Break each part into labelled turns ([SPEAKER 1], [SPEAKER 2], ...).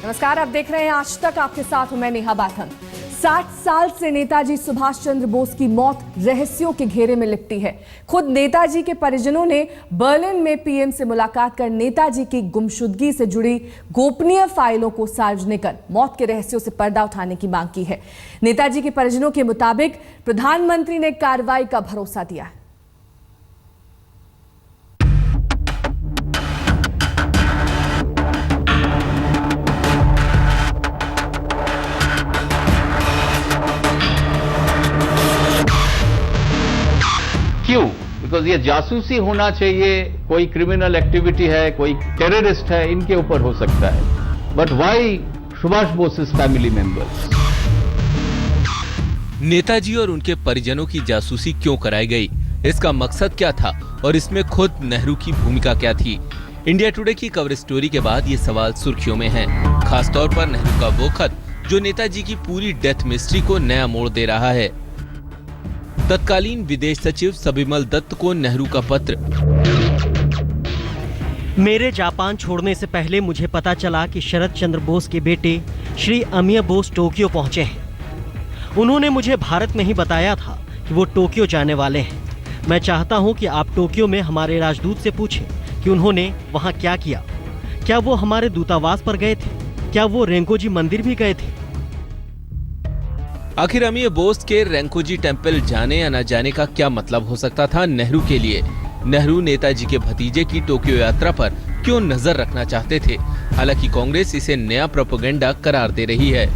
[SPEAKER 1] नमस्कार, आप देख रहे हैं आज तक। आपके साथ हूं मैं नेहा बाथम। 60 साल से नेताजी सुभाष चंद्र बोस की मौत रहस्यों के घेरे में लिपटी है। खुद नेताजी के परिजनों ने बर्लिन में पीएम से मुलाकात कर नेताजी की गुमशुदगी से जुड़ी गोपनीय फाइलों को सार्वजनिक कर मौत के रहस्यों से पर्दा उठाने की मांग की है। नेताजी के परिजनों के मुताबिक प्रधानमंत्री ने कार्रवाई का भरोसा दिया है।
[SPEAKER 2] क्यों? बिकॉज ये जासूसी होना चाहिए, कोई क्रिमिनल एक्टिविटी है, कोई टेररिस्ट है, इनके ऊपर हो सकता है। But why Subhash Bose family members?
[SPEAKER 3] Netaji और उनके परिजनों की जासूसी क्यों कराई गई, इसका मकसद क्या था और इसमें खुद नेहरू की भूमिका क्या थी? इंडिया टुडे की कवर स्टोरी के बाद ये सवाल सुर्खियों में हैं। खासतौर पर नेहरू का वो खत जो नेताजी की पूरी डेथ मिस्ट्री को नया मोड़ दे रहा है। तत्कालीन विदेश सचिव सबिमल दत्त को नेहरू का पत्र।
[SPEAKER 4] मेरे जापान छोड़ने से पहले मुझे पता चला कि शरद चंद्र बोस के बेटे श्री अमिय बोस टोक्यो पहुंचे हैं। उन्होंने मुझे भारत में ही बताया था कि वो टोक्यो जाने वाले हैं। मैं चाहता हूं कि आप टोक्यो में हमारे राजदूत से पूछें कि उन्होंने वहां क्या किया। क्या वो हमारे दूतावास पर गए थे? क्या वो रेंकोजी मंदिर भी गए थे?
[SPEAKER 3] आखिर अमिय बोस के रेंकोजी टेम्पल जाने या न जाने का क्या मतलब हो सकता था नेहरू के लिए? नेहरू नेताजी के भतीजे की टोक्यो यात्रा पर क्यों नजर रखना चाहते थे? हालांकि कांग्रेस इसे नया प्रोपेगेंडा करार दे रही है।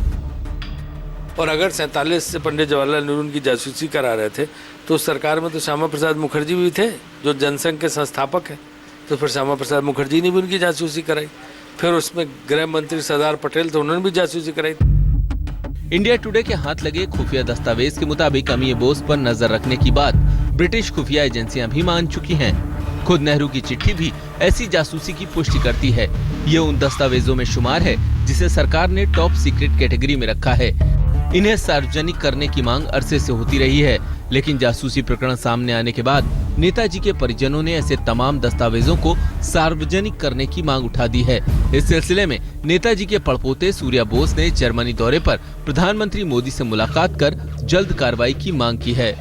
[SPEAKER 5] और अगर 47 से पंडित जवाहरलाल नेहरू की जासूसी करा रहे थे तो उस सरकार में तो श्यामा प्रसाद मुखर्जी भी थे, जो जनसंघ के संस्थापक है। तो फिर श्यामा प्रसाद मुखर्जी ने भी उनकी जासूसी कराई। फिर उसमें गृह मंत्री सरदार पटेल थे, उन्होंने भी जासूसी कराई।
[SPEAKER 3] इंडिया टुडे के हाथ लगे खुफिया दस्तावेज के मुताबिक अमिय बोस पर नजर रखने की बात ब्रिटिश खुफिया एजेंसियां भी मान चुकी हैं। खुद नेहरू की चिट्ठी भी ऐसी जासूसी की पुष्टि करती है। ये उन दस्तावेजों में शुमार है जिसे सरकार ने टॉप सीक्रेट कैटेगरी में रखा है। इन्हें सार्वजनिक करने की मांग अरसे से होती रही है, लेकिन जासूसी प्रकरण सामने आने के बाद नेताजी के परिजनों ने ऐसे तमाम दस्तावेजों को सार्वजनिक करने की मांग उठा दी है। इस सिलसिले में नेताजी के पड़पोते सूर्या बोस ने जर्मनी दौरे पर प्रधानमंत्री मोदी से मुलाकात कर जल्द कार्रवाई की मांग की है।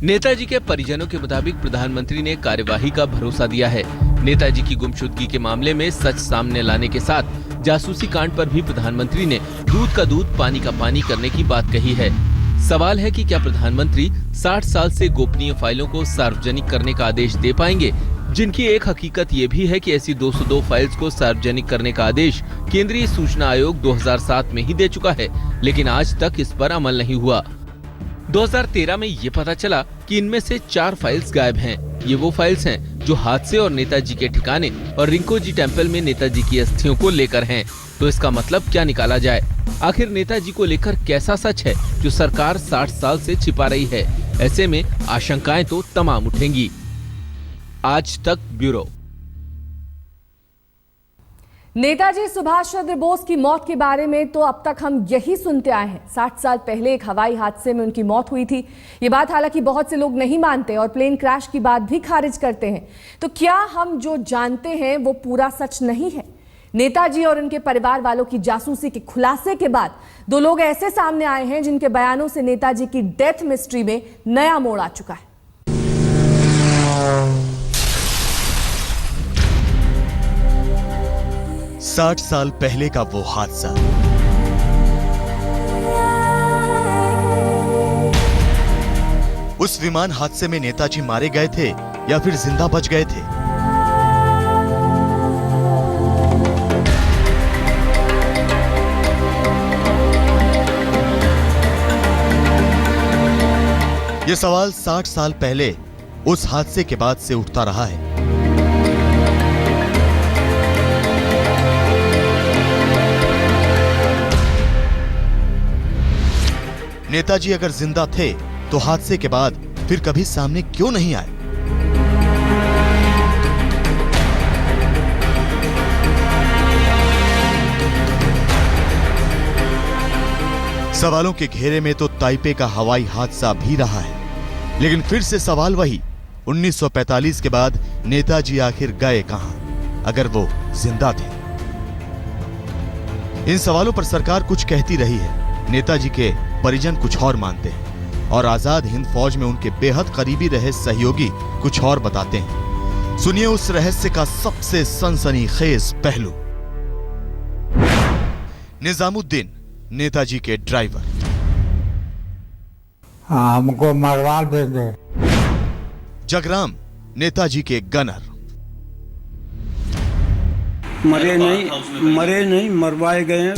[SPEAKER 3] नेताजी के परिजनों के मुताबिक प्रधानमंत्री ने कार्यवाही का भरोसा दिया है। नेताजी की गुमशुदगी के मामले में सच सामने लाने के साथ जासूसी कांड पर भी प्रधानमंत्री ने दूध का दूध पानी का पानी करने की बात कही है। सवाल है कि क्या प्रधानमंत्री 60 साल से गोपनीय फाइलों को सार्वजनिक करने का आदेश दे पाएंगे, जिनकी एक हकीकत ये भी है कि ऐसी 202 फाइल्स को सार्वजनिक करने का आदेश केंद्रीय सूचना आयोग 2007 में ही दे चुका है, लेकिन आज तक इस पर अमल नहीं हुआ। 2013 में ये पता चला कि इनमें से 4 फाइल्स गायब हैं। ये वो फाइल्स हैं जो हादसे और नेताजी के ठिकाने और रिंकोजी टेम्पल में नेताजी की अस्थियों को लेकर हैं। तो इसका मतलब क्या निकाला जाए? आखिर नेताजी को लेकर कैसा सच है जो सरकार 60 साल से छिपा रही है? ऐसे में आशंकाएं तो तमाम उठेंगी। आज तक ब्यूरो।
[SPEAKER 1] नेताजी सुभाष चंद्र बोस की मौत के बारे में तो अब तक हम यही सुनते आए हैं। 60 साल पहले एक हवाई हादसे में उनकी मौत हुई थी। ये बात हालांकि बहुत से लोग नहीं मानते और प्लेन क्रैश की बात भी खारिज करते हैं। तो क्या हम जो जानते हैं वो पूरा सच नहीं है? नेताजी और उनके परिवार वालों की जासूसी के खुलासे के बाद 2 लोग ऐसे सामने आए हैं जिनके बयानों से नेताजी की डेथ मिस्ट्री में नया मोड़ आ चुका है।
[SPEAKER 6] साठ साल पहले का वो हादसा। उस विमान हादसे में नेताजी मारे गए थे या फिर जिंदा बच गए थे? यह सवाल 60 साल पहले उस हादसे के बाद से उठता रहा है। नेताजी अगर जिंदा थे तो हादसे के बाद फिर कभी सामने क्यों नहीं आए? सवालों के घेरे में तो ताइपे का हवाई हादसा भी रहा है, लेकिन फिर से सवाल वही, 1945 के बाद नेताजी आखिर गए कहां अगर वो जिंदा थे? इन सवालों पर सरकार कुछ कहती रही है, नेताजी के परिजन कुछ और मानते हैं और आजाद हिंद फौज में उनके बेहद करीबी रहे सहयोगी कुछ और बताते हैं। सुनिए उस रहस्य का सबसे सनसनीखेज पहलू। निजामुद्दीन, नेताजी के ड्राइवर।
[SPEAKER 7] हमको मरवा देंगे।
[SPEAKER 6] जगराम, नेताजी के गनर।
[SPEAKER 8] मरे नहीं मरवाए गए हैं।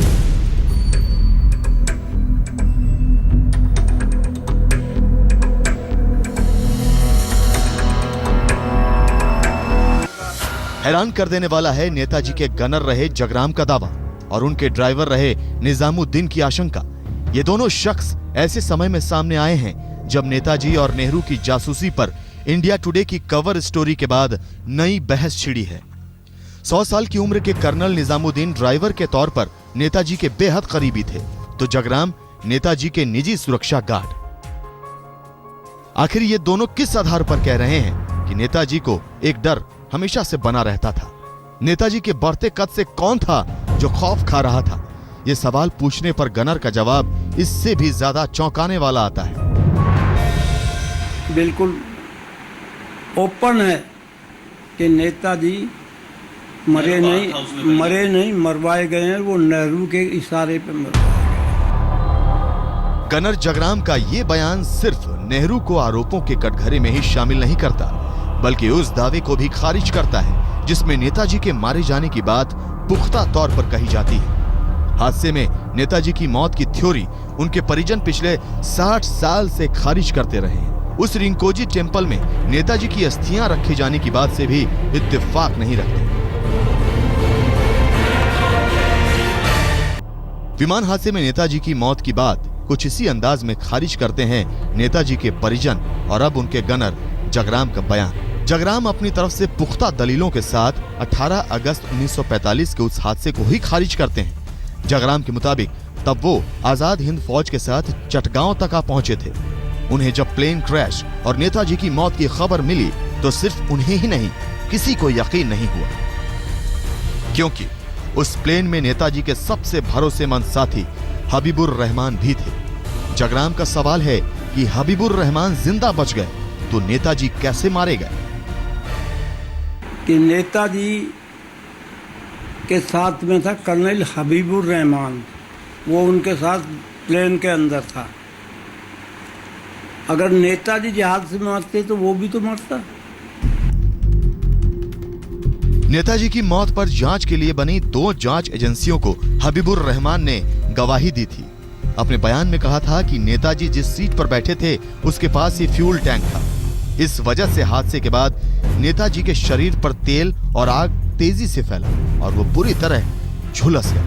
[SPEAKER 6] हैरान कर देने वाला है नेताजी के गनर रहे जगराम का दावा और उनके ड्राइवर रहे निजामुद्दीन की आशंका। ये दोनों शख्स ऐसे समय में सामने आए हैं जब नेताजी और नेहरू की जासूसी पर इंडिया टुडे की कवर स्टोरी के बाद नई बहस छिड़ी है। 100 साल की उम्र के कर्नल निजामुद्दीन ड्राइवर के तौर पर नेताजी के बेहद करीबी थे, तो जगराम नेताजी के निजी सुरक्षा गार्ड। आखिर ये दोनों किस आधार पर कह रहे हैं कि नेताजी को एक डर हमेशा से बना रहता था? नेताजी के बढ़ते कद से कौन था जो खौफ खा रहा था? ये सवाल पूछने पर गनर का जवाब इससे भी ज्यादा चौंकाने वाला आता है।
[SPEAKER 8] बिल्कुल ओपन है कि नेताजी मरे नहीं मरवाए गए हैं। वो नेहरू के इशारे पे मरवाए गए।
[SPEAKER 6] गनर जगराम का ये बयान सिर्फ नेहरू को आरोपों के कटघरे में ही शामिल नहीं करता, बल्कि उस दावे को भी खारिज करता है जिसमें नेताजी के मारे जाने की बात पुख्ता तौर पर कही जाती है। हादसे में नेताजी की मौत की थ्योरी उनके परिजन पिछले 60 साल से खारिज करते रहे हैं। उस रिंकोजी टेम्पल में नेताजी की अस्थियां रखे जाने की बात से भी इत्तेफाक नहीं रखते। विमान हादसे में नेताजी की मौत की बात कुछ इसी अंदाज में खारिज करते हैं नेताजी के परिजन और अब उनके गनर जगराम का बयान। जगराम अपनी तरफ से पुख्ता दलीलों के साथ 18 अगस्त 1945 के उस हादसे को ही खारिज करते हैं। जगराम के मुताबिक तब वो आजाद हिंद फौज के साथ चटगांव तक आ पहुंचे थे। उन्हें जब प्लेन क्रैश और नेताजी की मौत की खबर मिली तो सिर्फ उन्हें ही नहीं, किसी को यकीन नहीं हुआ, क्योंकि उस प्लेन में नेताजी के सबसे भरोसेमंद साथी हबीबुर रहमान भी थे। जगराम का सवाल है कि हबीबुर रहमान जिंदा बच गए तो नेताजी कैसे मारे गए?
[SPEAKER 8] कि नेताजी के साथ में था कर्नल हबीबुर रहमान, वो उनके साथ प्लेन के अंदर था। अगर नेताजी जहाज से मरते तो वो भी तो मरता।
[SPEAKER 6] नेताजी की मौत पर जांच के लिए बनी 2 जांच एजेंसियों को हबीबुर रहमान ने गवाही दी थी। अपने बयान में कहा था कि नेताजी जिस सीट पर बैठे थे उसके पास ही फ्यूल टैंक था। इस वजह से हादसे के बाद नेताजी के शरीर पर तेल और आग तेजी से फैला और वो बुरी तरह झुलस गया।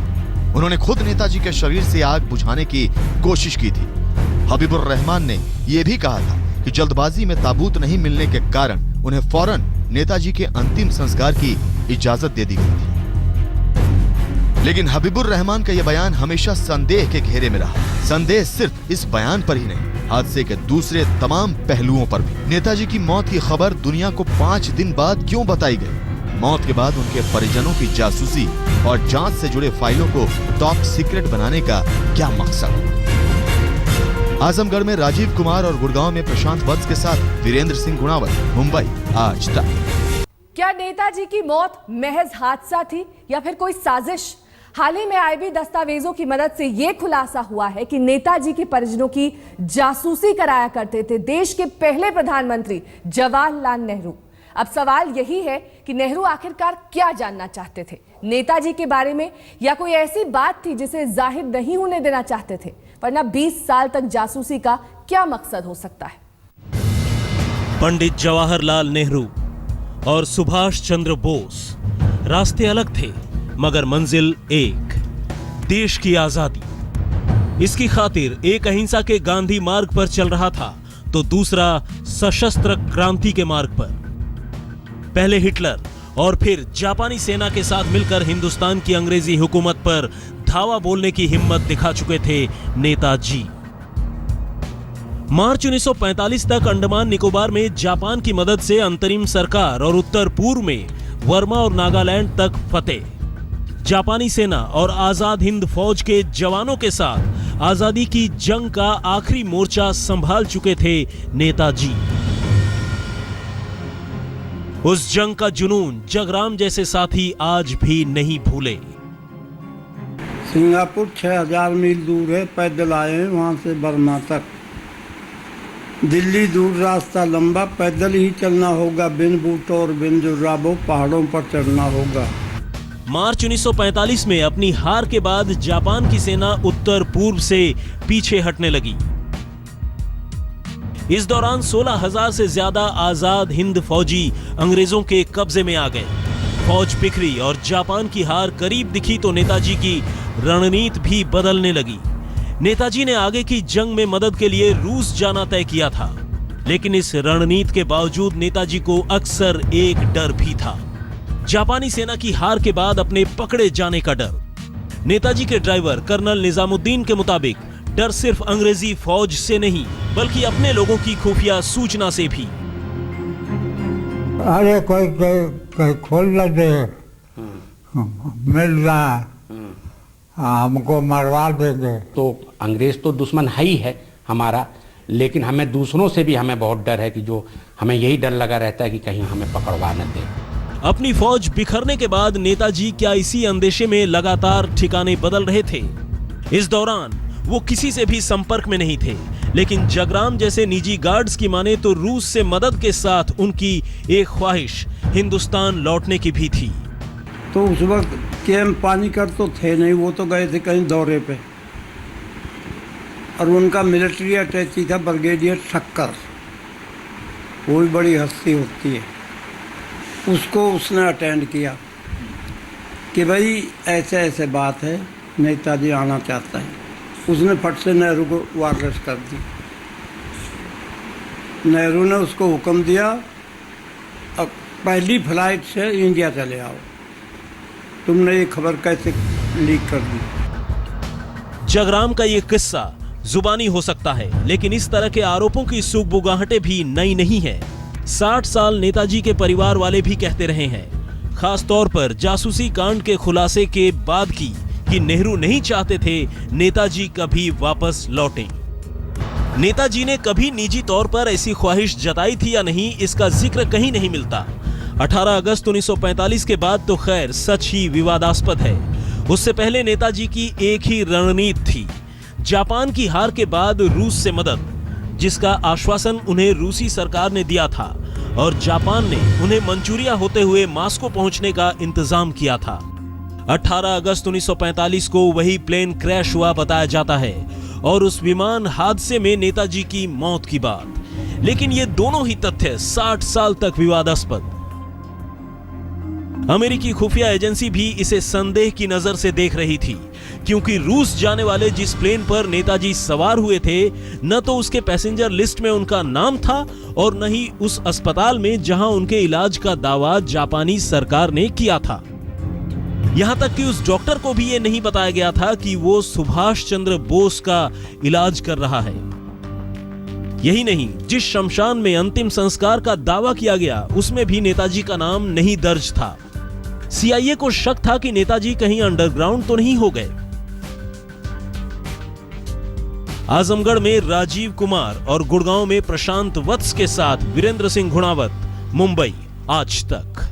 [SPEAKER 6] उन्होंने खुद नेताजी के शरीर से आग बुझाने की कोशिश की थी। हबीबुर रहमान ने यह भी कहा था कि जल्दबाजी में ताबूत नहीं मिलने के कारण उन्हें फौरन नेताजी के अंतिम संस्कार की इजाजत दे दी गई थी। लेकिन हबीबुर रहमान का यह बयान हमेशा संदेह के घेरे में रहा। संदेह सिर्फ इस बयान पर ही नहीं, हादसे के दूसरे तमाम पहलुओं पर भी। नेताजी की मौत की खबर दुनिया को 5 दिन बाद क्यों बताई गई? मौत के बाद उनके परिजनों की जासूसी और जांच से जुड़े फाइलों को टॉप सीक्रेट बनाने का क्या मकसद? आजमगढ़ में राजीव कुमार और गुड़गांव में प्रशांत वत्स के साथ वीरेंद्र सिंह गुणावत, मुंबई, आज तक।
[SPEAKER 1] क्या नेताजी की मौत महज हादसा थी या फिर कोई साजिश? हाल ही में आईबी दस्तावेजों की मदद से यह खुलासा हुआ है कि नेताजी के परिजनों की जासूसी कराया करते थे देश के पहले प्रधानमंत्री जवाहरलाल नेहरू। अब सवाल यही है कि नेहरू आखिरकार क्या जानना चाहते थे नेताजी के बारे में, या कोई ऐसी बात थी जिसे जाहिर नहीं होने देना चाहते थे? वरना 20 साल तक जासूसी का क्या मकसद हो सकता है?
[SPEAKER 9] पंडित जवाहरलाल नेहरू और सुभाष चंद्र बोस, रास्ते अलग थे मगर मंजिल एक, देश की आजादी। इसकी खातिर एक अहिंसा के गांधी मार्ग पर चल रहा था तो दूसरा सशस्त्र क्रांति के मार्ग पर। पहले हिटलर और फिर जापानी सेना के साथ मिलकर हिंदुस्तान की अंग्रेजी हुकूमत पर धावा बोलने की हिम्मत दिखा चुके थे नेताजी। मार्च 1945 तक अंडमान निकोबार में जापान की मदद से अंतरिम सरकार और उत्तर पूर्व में वर्मा और नागालैंड तक फतेह। जापानी सेना और आजाद हिंद फौज के जवानों के साथ आजादी की जंग का आखिरी मोर्चा संभाल चुके थे नेताजी। उस जंग का जुनून जगराम जैसे साथी आज भी नहीं भूले।
[SPEAKER 8] सिंगापुर 6000 मील दूर है, पैदल आए हैं वहाँ से बर्मा तक। दिल्ली दूर, रास्ता लंबा, पैदल ही चलना होगा, बिन बूट और बिन जुर्राबों पहाड़ों पर चढ़ना होगा।
[SPEAKER 9] मार्च 1945 में अपनी हार के बाद जापान की सेना उत्तर पूर्व से पीछे हटने लगी। इस दौरान 16,000 से ज्यादा आजाद हिंद फौजी अंग्रेजों के कब्जे में आ गए। फौज बिखरी और जापान की हार करीब दिखी तो नेताजी की रणनीति भी बदलने लगी। नेताजी ने आगे की जंग में मदद के लिए रूस जाना तय किया था, लेकिन इस रणनीति के बावजूद नेताजी को अक्सर एक डर भी था, जापानी सेना की हार के बाद अपने पकड़े जाने का डर। नेताजी के ड्राइवर कर्नल निजामुद्दीन के मुताबिक डर सिर्फ अंग्रेजी फौज से नहीं बल्कि अपने लोगों की खुफिया सूचना से भी।
[SPEAKER 7] अरे कोई खोल न दे, मिल रहा हमको मरवा देंगे।
[SPEAKER 10] तो अंग्रेज तो दुश्मन है ही है हमारा, लेकिन हमें दूसरों से भी हमें बहुत डर है कि जो हमें यही डर लगा रहता है कि कहीं हमें पकड़वा न दे।
[SPEAKER 9] अपनी फौज बिखरने के बाद नेताजी क्या इसी अंदेशे में लगातार ठिकाने बदल रहे थे? इस दौरान वो किसी से भी संपर्क में नहीं थे, लेकिन जगराम जैसे निजी गार्ड्स की माने तो रूस से मदद के साथ उनकी एक ख्वाहिश हिंदुस्तान लौटने की भी थी।
[SPEAKER 8] तो उस वक्त कैंप पानीपत तो थे नहीं, वो तो गए थे कहीं दौरे पे, और उनका मिलिट्री अटैची था ब्रिगेडियर ठक्कर, वो भी बड़ी हस्ती होती है। उसको उसने अटेंड किया कि भाई ऐसे ऐसे बात है, नेताजी आना चाहता है। उसने फट से नेहरू को वायरलेस कर दी। नेहरू ने उसको हुक्म दिया, अब पहली फ्लाइट से इंडिया चले आओ। तुमने ये खबर कैसे लीक कर दी?
[SPEAKER 9] जगराम का ये किस्सा जुबानी हो सकता है, लेकिन इस तरह के आरोपों की सूखबुगाहटें भी नई नहीं है। 60 साल नेताजी के परिवार वाले भी कहते रहे हैं, खास तौर पर जासूसी कांड के खुलासे के बाद की, कि नेहरू नहीं चाहते थे नेताजी कभी वापस लौटें। नेताजी ने कभी निजी तौर पर ऐसी ख्वाहिश जताई थी या नहीं, इसका जिक्र कहीं नहीं मिलता। 18 अगस्त 1945 के बाद तो खैर सच ही विवादास्पद है। उससे पहले नेताजी की एक ही रणनीति थी, जापान की हार के बाद रूस से मदद, जिसका आश्वासन उन्हें रूसी सरकार ने दिया था और जापान ने उन्हें मंचूरिया होते हुए मास्को पहुंचने का इंतजाम किया था। 18 अगस्त 1945 को वही प्लेन क्रैश हुआ बताया जाता है और उस विमान हादसे में नेताजी की मौत की बात। लेकिन ये दोनों ही तथ्य 60 साल तक विवादास्पद। अमेरिकी खुफिया एजेंसी भी इसे संदेह की नजर से देख रही थी, क्योंकि रूस जाने वाले जिस प्लेन पर नेताजी सवार हुए थे, न तो उसके पैसेंजर लिस्ट में उनका नाम था और न ही उस अस्पताल में जहां उनके इलाज का दावा जापानी सरकार ने किया था। यहां तक कि उस डॉक्टर को भी यह नहीं बताया गया था कि वो सुभाष चंद्र बोस का इलाज कर रहा है। यही नहीं, जिस शमशान में अंतिम संस्कार का दावा किया गया उसमें भी नेताजी का नाम नहीं दर्ज था। सीआईए को शक था कि नेताजी कहीं अंडरग्राउंड तो नहीं हो गए। आजमगढ़ में राजीव कुमार और गुड़गांव में प्रशांत वत्स के साथ वीरेंद्र सिंह घुणावत, मुंबई, आज तक।